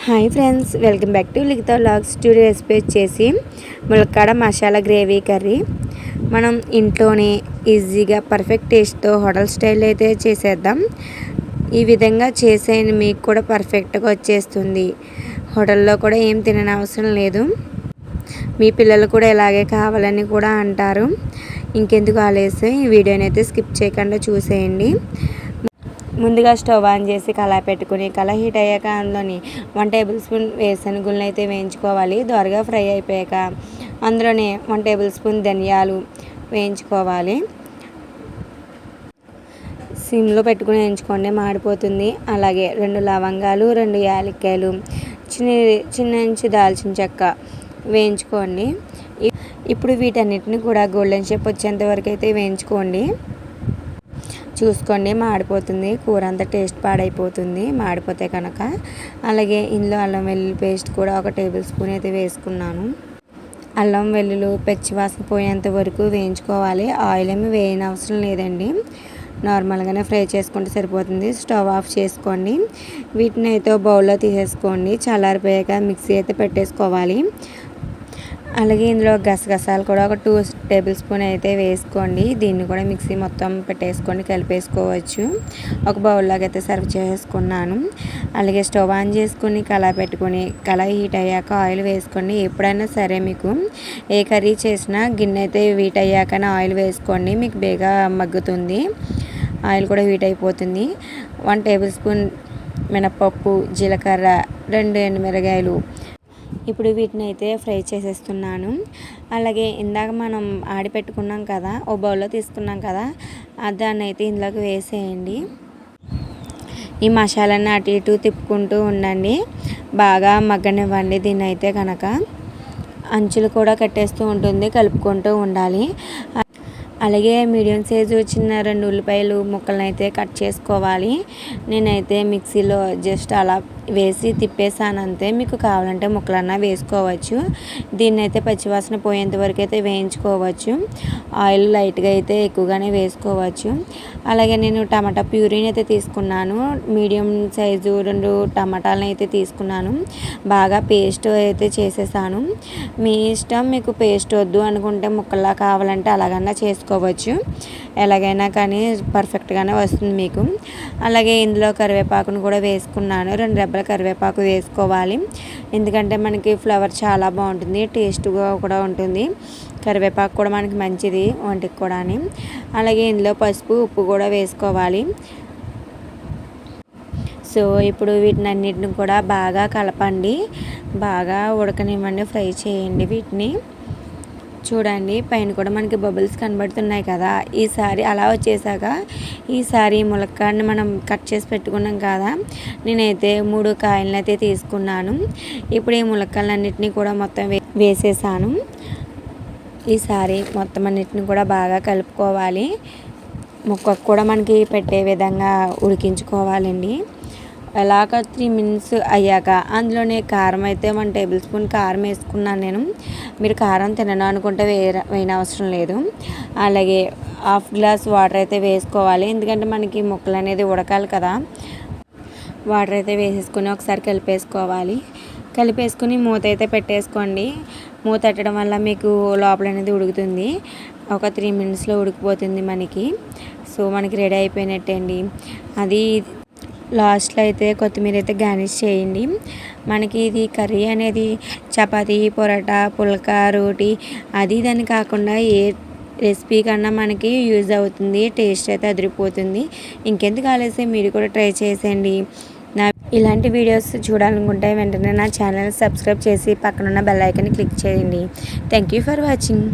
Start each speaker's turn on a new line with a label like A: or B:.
A: Hi friends, welcome back to Likhita vlogs. Today recipe వచ్చేసి ములక్కాడ masala gravy curry. మనం ఇంట్లోనే ఈజీగా పర్ఫెక్ట్ టేస్ట్తో హోటల్ స్టైల్ అయితే చేసేద్దాం. ఈ విధంగా చేసేయండి, మీకు కూడా పర్ఫెక్ట్గా వచ్చేస్తుంది. హోటల్లో కూడా ఏం తినని అవసరం లేదు. మీ పిల్లలు కూడా ఇలాగే కావాలని కూడా అంటారు. ఇంకెందుకు ఆలస్యం, ఈ వీడియోని అయితే స్కిప్ చేయకుండా చూసేయండి. ముందుగా స్టవ్ ఆన్ చేసి కళాయి పెట్టుకుని కళాయి హీట్ అయ్యాక అందులోని 1 టేబుల్ స్పూన్ వేరుశనగులను అయితే వేయించుకోవాలి. దోరగా ఫ్రై అయిపోయాక అందులోనే 1 టేబుల్ స్పూన్ ధనియాలు వేయించుకోవాలి. సిమ్లో పెట్టుకుని వేయించుకోండి, మాడిపోతుంది. అలాగే 2 లవంగాలు, 2 యాలక్కాయలు, చిన్న ఇంచు దాల్చిన చెక్క వేయించుకోండి. ఇప్పుడు వీటన్నిటిని కూడా గోల్డెన్ షేప్ వచ్చేంత వరకు అయితే వేయించుకోండి. చూసుకోండి, మాడిపోతుంది, కూర అంతా టేస్ట్ పాడైపోతుంది మాడిపోతే కనుక. అలాగే ఇందులో అల్లం వెల్లుల్లి పేస్ట్ కూడా 1 టేబుల్ స్పూన్ అయితే వేసుకున్నాను. అల్లం వెల్లుల్లి పచ్చివాసన పోయేంత వరకు వేయించుకోవాలి. ఆయిల్ ఏమి వేయని అవసరం లేదండి, నార్మల్గానే ఫ్రై చేసుకుంటే సరిపోతుంది. స్టవ్ ఆఫ్ చేసుకోండి. వీటిని అయితే బౌల్లో తీసేసుకోండి. చల్లారిపోయాక మిక్సీ అయితే పెట్టేసుకోవాలి. అలాగే ఇందులో గసగసాలు కూడా 2 టేబుల్ స్పూన్ అయితే వేసుకోండి. దీన్ని కూడా మిక్సీ మొత్తం పెట్టేసుకొని కలిపేసుకోవచ్చు. ఒక బౌల్లోకి అయితే సర్వ్ చేసుకున్నాను. అలాగే స్టవ్ ఆన్ చేసుకుని కళాయి పెట్టుకొని కళాయి హీట్ అయ్యాక ఆయిల్ వేసుకోండి. ఎప్పుడైనా సరే మీకు ఏ కర్రీ చేసినా గిన్నె అయితే హీట్ అయ్యాకనే ఆయిల్ వేసుకోండి, మీకు బేగా మగ్గుతుంది. ఆయిల్ కూడా హీట్ అయిపోతుంది. 1 టేబుల్ స్పూన్ మినపప్పు, జీలకర్ర, 2 ఎండుమిరగాయలు. ఇప్పుడు వీటిని అయితే ఫ్రై చేసేస్తున్నాను. అలాగే ఇందాక మనం ఆడిపెట్టుకున్నాం కదా, ఓ బౌల్లో తీసుకున్నాం కదా, దాన్ని అయితే ఇందులోకి వేసేయండి. ఈ మసాలాన్ని అటు ఇటు తిప్పుకుంటూ ఉండండి, బాగా మగ్గనివ్వండి. దీన్ని అయితే కనుక అంచులు కూడా కట్టేస్తూ ఉంటుంది, కలుపుకుంటూ ఉండాలి. అలాగే మీడియం సైజు చిన్న 2 ఉల్లిపాయలు ముక్కలను అయితే కట్ చేసుకోవాలి. నేనైతే మిక్సీలో జస్ట్ అలా వేసి తిప్పేసాను అంతే. మీకు కావాలంటే ముక్కలన్నా వేసుకోవచ్చు. దీన్ని అయితే పచ్చివాసన పోయేంత వరకు అయితే వేయించుకోవచ్చు. ఆయిల్ లైట్గా అయితే ఎక్కువగానే వేసుకోవచ్చు. అలాగే నేను టమాటా ప్యూరీని అయితే తీసుకున్నాను. మీడియం సైజు 2 టమాటాలను అయితే తీసుకున్నాను. బాగా పేస్ట్ అయితే చేసేసాను. మీ ఇష్టం, మీకు పేస్ట్ వద్దు అనుకుంటే ముక్కల్లా కావాలంటే అలాగన్నా చేసుకోవచ్చు. ఎలాగైనా కానీ పర్ఫెక్ట్గానే వస్తుంది మీకు. అలాగే ఇందులో కరివేపాకును కూడా వేసుకున్నాను. 2 రెబ్బల కరివేపాకు వేసుకోవాలి, ఎందుకంటే మనకి ఫ్లేవర్ చాలా బాగుంటుంది, టేస్ట్గా కూడా ఉంటుంది. కరివేపాకు కూడా మనకి మంచిది వంటికి కూడా. అలాగే ఇందులో పసుపు, ఉప్పు కూడా వేసుకోవాలి. సో ఇప్పుడు వీటినన్నిటిని కూడా బాగా కలపండి, బాగా ఉడకనివ్వండి, ఫ్రై చేయండి వీటిని. చూడండి, పైన కూడా మనకి బబుల్స్ కనబడుతున్నాయి కదా. ఈసారి అలా వచ్చేసాక ఈసారి ములక్కాడని మనం కట్ చేసి పెట్టుకున్నాం కదా, నేనైతే 3 కాయలను అయితే తీసుకున్నాను. ఇప్పుడు ఈ ములక్కాడలన్నిటినీ కూడా మొత్తం వేసేసాను. ఈసారి మొత్తం అన్నిటిని కూడా బాగా కలుపుకోవాలి. ముక్కకు కూడా మనకి పెట్టే విధంగా ఉడికించుకోవాలండి. అలాగ 3 మినిట్స్ అయ్యాక అందులోనే కారం అయితే 1 టేబుల్ స్పూన్ కారం వేసుకున్నాను నేను. మీరు కారం తినను అనుకుంటే వేయనవసరం లేదు. అలాగే 1/2 గ్లాస్ వాటర్ అయితే వేసుకోవాలి, ఎందుకంటే మనకి ముక్కలు అనేది ఉడకాలి కదా. వాటర్ అయితే వేసేసుకొని ఒకసారి కలిపేసుకోవాలి. కలిపేసుకుని మూత అయితే పెట్టేసుకోండి. మూత పెట్టడం వల్ల మీకు లోపల అనేది ఉడుకుతుంది. ఒక 3 మినిట్స్లో ఉడికిపోతుంది మనకి. సో మనకి రెడీ అయిపోయినట్టే అండి. అది లాస్ట్లో అయితే కొత్తిమీర అయితే గార్నిష్ చేయండి. మనకి ఇది కర్రీ అనేది చపాతీ, పొరాటా, పుల్కా, రోటీ అది దాన్ని కాకుండా ఏ రెసిపీ కన్నా మనకి యూజ్ అవుతుంది. టేస్ట్ అయితే అదిరిపోతుంది. ఇంకెందుకు ఆలస్యం, మీరు కూడా ట్రై చేసేయండి. ఇలాంటి వీడియోస్ చూడాలనుకుంటే వెంటనే నా ఛానల్ సబ్స్క్రైబ్ చేసి పక్కనున్న బెల్ ఐకాన్ని క్లిక్ చేయండి. Thank you for watching.